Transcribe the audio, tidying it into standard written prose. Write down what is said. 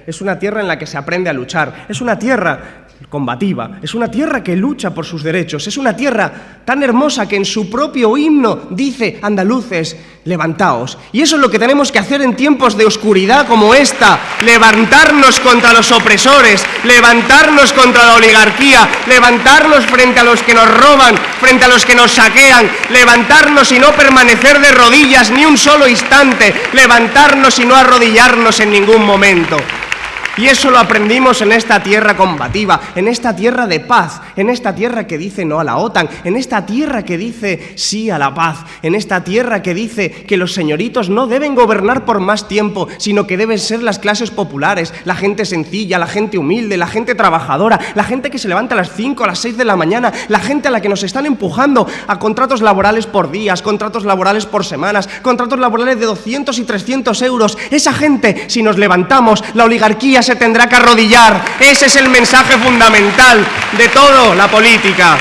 Es una tierra en la que se aprende a luchar. Es una tierra combativa, es una tierra que lucha por sus derechos, es una tierra tan hermosa que en su propio himno dice: andaluces, levantaos. Y eso es lo que tenemos que hacer en tiempos de oscuridad como esta: levantarnos contra los opresores, levantarnos contra la oligarquía, levantarnos frente a los que nos roban, frente a los que nos saquean, levantarnos y no permanecer de rodillas ni un solo instante, levantarnos y no arrodillarnos en ningún momento. Y eso lo aprendimos en esta tierra combativa, en esta tierra de paz, en esta tierra que dice no a la OTAN, en esta tierra que dice sí a la paz, en esta tierra que dice que los señoritos no deben gobernar por más tiempo, sino que deben ser las clases populares, la gente sencilla, la gente humilde, la gente trabajadora, la gente que se levanta a las 5, a las 6 de la mañana, la gente a la que nos están empujando a contratos laborales por días, contratos laborales por semanas, contratos laborales de 200 y 300 euros. Esa gente, si nos levantamos, la oligarquía se tendrá que arrodillar. Ese es el mensaje fundamental de toda la política.